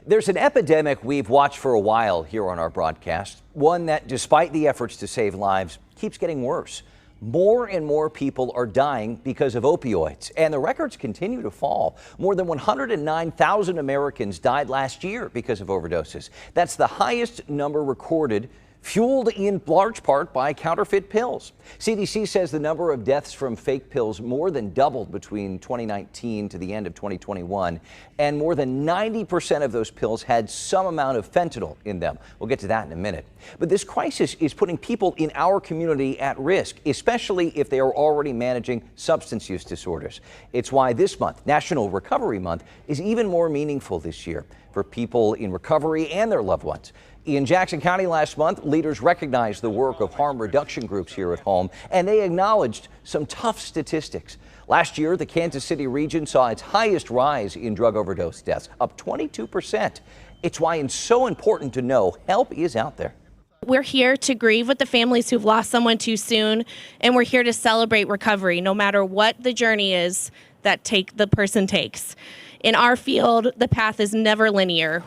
There's an epidemic we've watched for a while here on our broadcast, one that, despite the efforts to save lives, keeps getting worse. More and more people are dying because of opioids, and the records continue to fall. More than 109,000 Americans died last year because of overdoses. That's the highest number recorded, fueled in large part by counterfeit pills. CDC says the number of deaths from fake pills more than doubled between 2019 to the end of 2021, and more than 90% of those pills had some amount of fentanyl in them. We'll get to that in a minute. But this crisis is putting people in our community at risk, especially if they are already managing substance use disorders. It's why this month, National Recovery Month, is even more meaningful this year for people in recovery and their loved ones. In Jackson County last month, leaders recognized the work of harm reduction groups here at home, and they acknowledged some tough statistics. Last year, the Kansas City region saw its highest rise in drug overdose deaths, up 22%. It's why it's so important to know help is out there. We're here to grieve with the families who've lost someone too soon, and we're here to celebrate recovery, no matter what the journey is that the person takes. In our field, the path is never linear.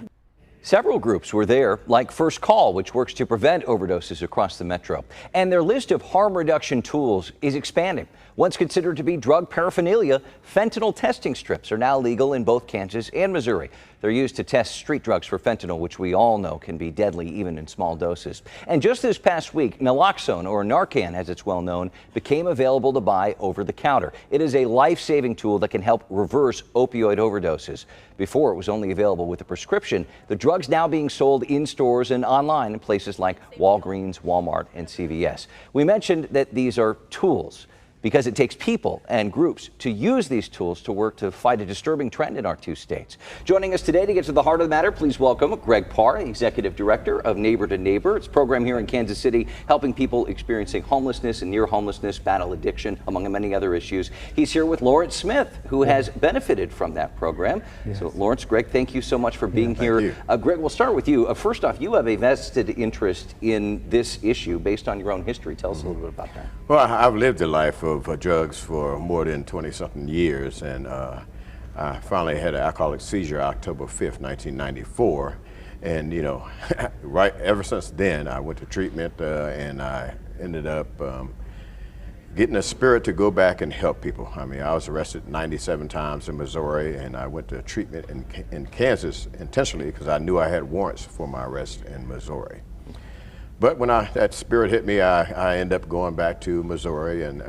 Several groups were there, like First Call, which works to prevent overdoses across the metro. And their list of harm reduction tools is expanding. Once considered to be drug paraphernalia, fentanyl testing strips are now legal in both Kansas and Missouri. They're used to test street drugs for fentanyl, which we all know can be deadly even in small doses. And just this past week, naloxone, or Narcan as it's well known, became available to buy over the counter. It is a life-saving tool that can help reverse opioid overdoses. Before, it was only available with a prescription. The drug's now being sold in stores and online in places like Walgreens, Walmart, and CVS. We mentioned that these are tools because it takes people and groups to use these tools to work to fight a disturbing trend in our two states. Joining us today to get to the heart of the matter, please welcome Greg Parr, Executive Director of Neighbor to Neighbor. It's a program here in Kansas City helping people experiencing homelessness and near homelessness, battle addiction, among many other issues. He's here with Lawrence Smith, who has benefited from that program. Yes. So Lawrence, Greg, thank you so much for being here. Greg, we'll start with you. First off, you have a vested interest in this issue based on your own history. Tell us a little bit about that. Well, I've lived a life of drugs for more than 20-something years, and I finally had an alcoholic seizure October 5th, 1994, and right ever since then I went to treatment, and I ended up getting a spirit to go back and help people. I mean, I was arrested 97 times in Missouri, and I went to treatment in Kansas intentionally because I knew I had warrants for my arrest in Missouri. But when that spirit hit me, I ended up going back to Missouri and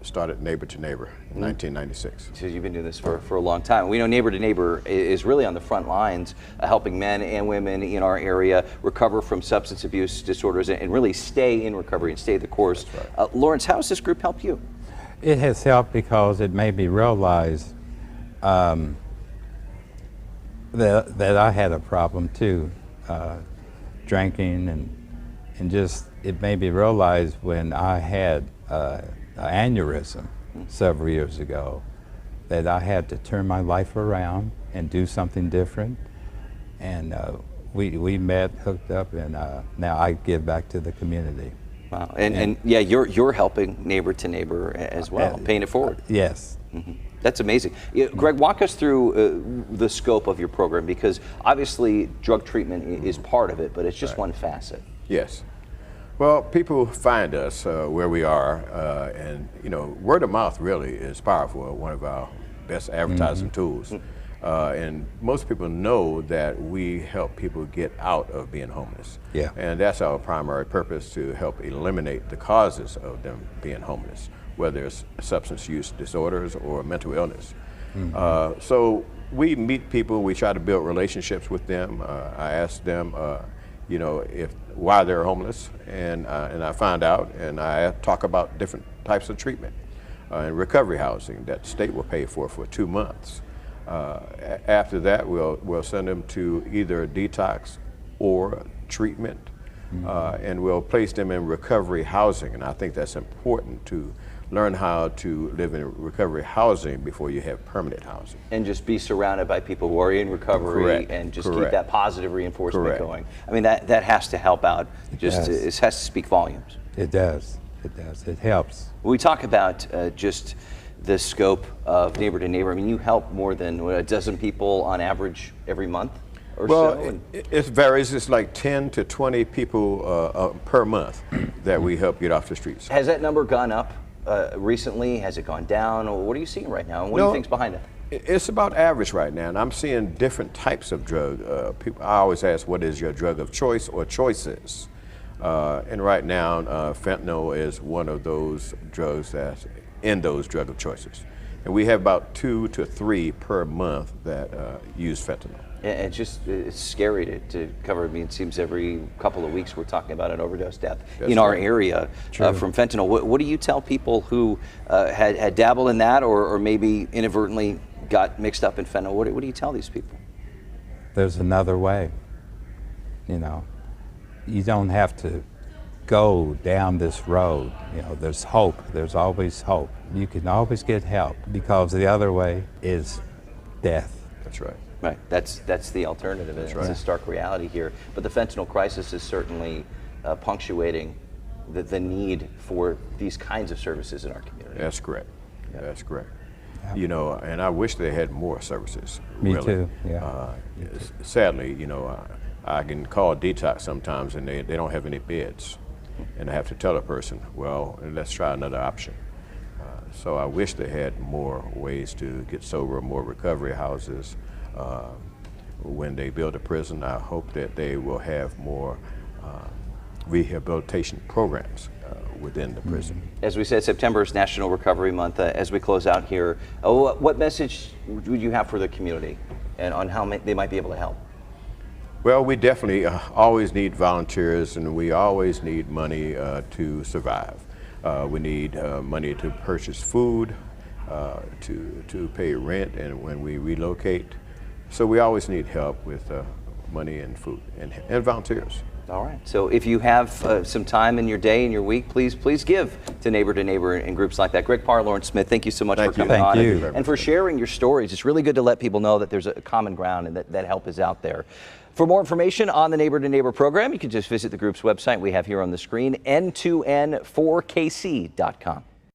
started Neighbor to Neighbor in 1996. So you've been doing this for a long time. We know Neighbor to Neighbor is really on the front lines, helping men and women in our area recover from substance abuse disorders and really stay in recovery and stay the course. Right. Lawrence, how has this group helped you? It has helped because it made me realize that I had a problem too, drinking and just it made me realize when I had an aneurysm several years ago that I had to turn my life around and do something different. And we met, hooked up, and now I give back to the community. Wow, and yeah, you're helping Neighbor to Neighbor as well, paying it forward. Yes. Mm-hmm. That's amazing. Greg, walk us through the scope of your program, because obviously drug treatment is part of it, but it's just one facet. Yes. Well, people find us where we are, and word of mouth really is powerful, one of our best advertising tools. And most people know that we help people get out of being homeless. Yeah. And that's our primary purpose, to help eliminate the causes of them being homeless, whether it's substance use disorders or mental illness. So we meet people, we try to build relationships with them. I ask them, why they're homeless, and I find out, and I talk about different types of treatment and recovery housing that the state will pay for 2 months. After that, we'll send them to either detox or treatment, and we'll place them in recovery housing. And I think that's important to learn how to live in recovery housing before you have permanent housing. And just be surrounded by people who are in recovery. And just keep that positive reinforcement going. I mean, that has to help out. It has to speak volumes. It does. It does. It helps. When we talk about just the scope of Neighbor to Neighbor, I mean, you help more than a dozen people on average every month? or Well, so? And it varies. It's like 10 to 20 people per month that we help get off the streets. has that number gone up recently? Has it gone down? Or what are you seeing right now? And what do you No. think's behind it? It's about average right now, and I'm seeing different types of drug. People, I always ask, what is your drug of choice or choices? And right now, fentanyl is one of those drugs that's in those drug of choices. And we have about 2 to 3 per month that use fentanyl. And it's scary to cover. I mean, it seems every couple of weeks we're talking about an overdose death That's in our right. area from fentanyl. What do you tell people who had dabbled in that or maybe inadvertently got mixed up in fentanyl? What do you tell these people? There's another way. You know, you don't have to go down this road. You know, there's hope. There's always hope. You can always get help, because the other way is death. That's right. Right, that's the alternative. It's right. a stark reality here. But the fentanyl crisis is certainly punctuating the need for these kinds of services in our community. That's correct. Yeah. That's correct. Yeah. You know, and I wish they had more services. Me really. too, yeah. Sadly, you know, I can call detox sometimes, and they don't have any beds, and I have to tell a person, well, let's try another option. So I wish they had more ways to get sober, more recovery houses. When they build a prison, I hope that they will have more rehabilitation programs within the prison. As we said, September is National Recovery Month. As we close out here, what message would you have for the community and on how they might be able to help? Well, we definitely always need volunteers, and we always need money to survive. We need money to purchase food, to pay rent, and when we relocate. So we always need help with money and food and volunteers. All right. So if you have some time in your day and your week, please give to Neighbor and groups like that. Greg Parr, Lawrence Smith, thank you so much Thank for you. coming Thank on you. and for sharing your stories. It's really good to let people know that there's a common ground and that help is out there. For more information on the Neighbor program, you can just visit the group's website we have here on the screen, n2n4kc.com.